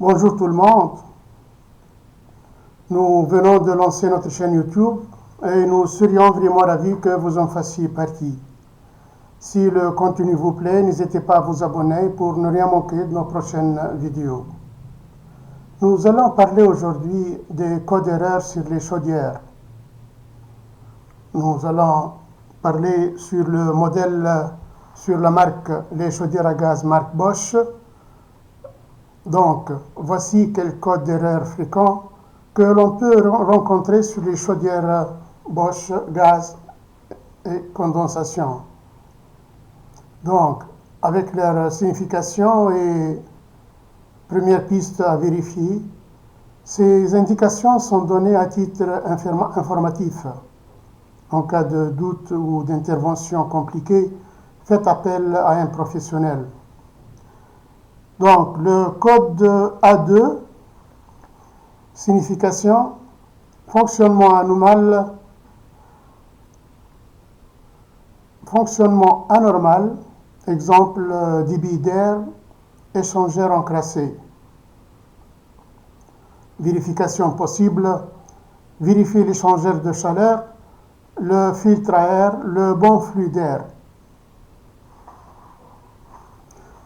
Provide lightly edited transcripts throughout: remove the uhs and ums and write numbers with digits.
Bonjour tout le monde. Nous venons de lancer notre chaîne YouTube et nous serions vraiment ravis que vous en fassiez partie. Si le contenu vous plaît, n'hésitez pas à vous abonner pour ne rien manquer de nos prochaines vidéos. Nous allons parler aujourd'hui des codes erreurs sur les chaudières. Nous allons parler sur le modèle, sur la marque, les chaudières à gaz marque Bosch. Donc, voici quelques codes d'erreur fréquents que l'on peut rencontrer sur les chaudières Bosch, gaz et condensation. Donc, avec leur signification et première piste à vérifier, ces indications sont données à titre informatif. En cas de doute ou d'intervention compliquée, faites appel à un professionnel. Donc, le code A2, signification, fonctionnement anormal, exemple débit d'air, échangeur encrassé. Vérification possible, vérifier l'échangeur de chaleur, le filtre à air, le bon flux d'air.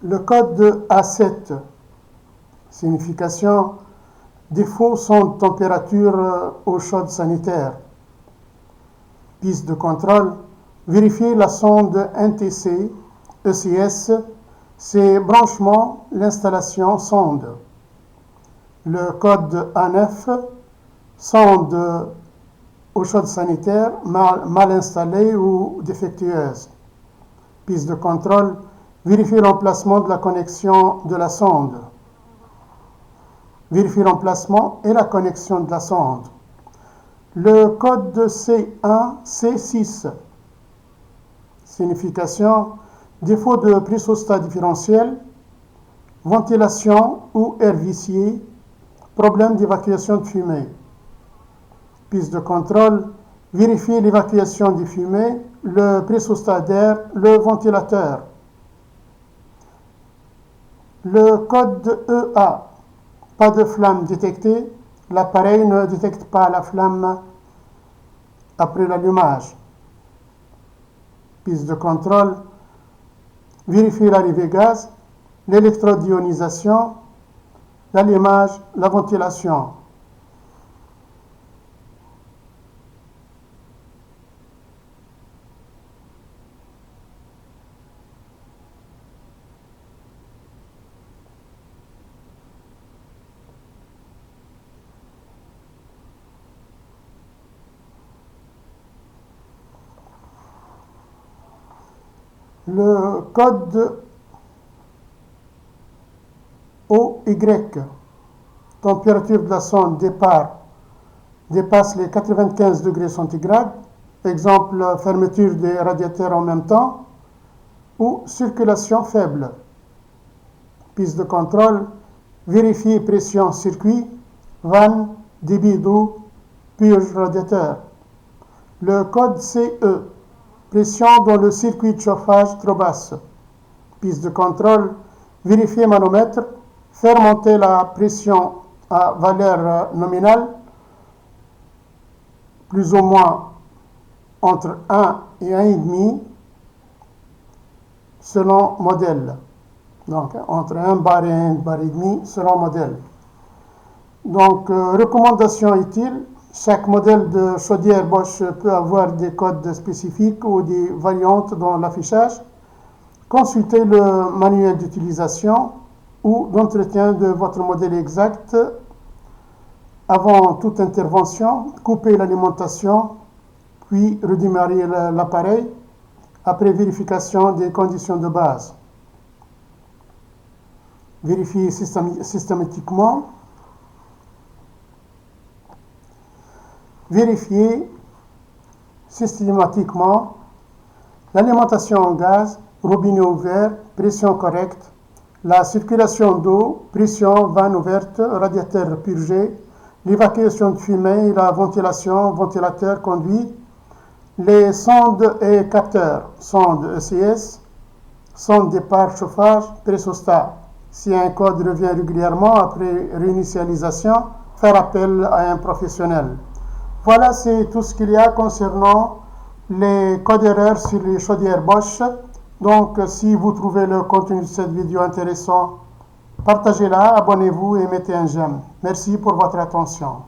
Le code A7, signification, défaut sonde température eau chaude sanitaire. Piste de contrôle, vérifier la sonde NTC, ECS, ses branchements, l'installation sonde. Le code A9, sonde eau chaude sanitaire mal installée ou défectueuse. Piste de contrôle, vérifier l'emplacement de la connexion de la sonde. Vérifier l'emplacement et la connexion de la sonde. Le code C1, C6. Signification, défaut de pressostat différentiel, ventilation ou air vicié, problème d'évacuation de fumée. Piste de contrôle, vérifier l'évacuation des fumées, le pressostat d'air, le ventilateur. Le code EA, pas de flamme détectée, l'appareil ne détecte pas la flamme après l'allumage. Piste de contrôle, vérifier l'arrivée gaz, l'électrodionisation, l'allumage, la ventilation. Le code OY, température de la sonde départ dépasse les 95 degrés centigrades, exemple fermeture des radiateurs en même temps, ou circulation faible. Piste de contrôle, vérifier pression circuit, vanne, débit d'eau, purge radiateur. Le code CE, pression dans le circuit de chauffage trop basse. Piste de contrôle, vérifier manomètre, faire monter la pression à valeur nominale, plus ou moins entre 1 et 1,5 selon modèle. Donc, entre 1 bar et 1 bar et demi selon modèle. Donc, recommandation utile. Chaque modèle de chaudière Bosch peut avoir des codes spécifiques ou des variantes dans l'affichage. Consultez le manuel d'utilisation ou d'entretien de votre modèle exact. Avant toute intervention, coupez l'alimentation, puis redémarrez l'appareil après vérification des conditions de base. Vérifiez systématiquement. Vérifier systématiquement l'alimentation en gaz, robinet ouvert, pression correcte, la circulation d'eau, pression, vanne ouverte, radiateur purgé, l'évacuation de fumée, la ventilation, ventilateur conduit, les sondes et capteurs, sonde ECS, sonde départ chauffage, pressostat. Si un code revient régulièrement après réinitialisation, faire appel à un professionnel. Voilà, c'est tout ce qu'il y a concernant les codes erreurs sur les chaudières Bosch. Donc, si vous trouvez le contenu de cette vidéo intéressant, partagez-la, abonnez-vous et mettez un j'aime. Merci pour votre attention.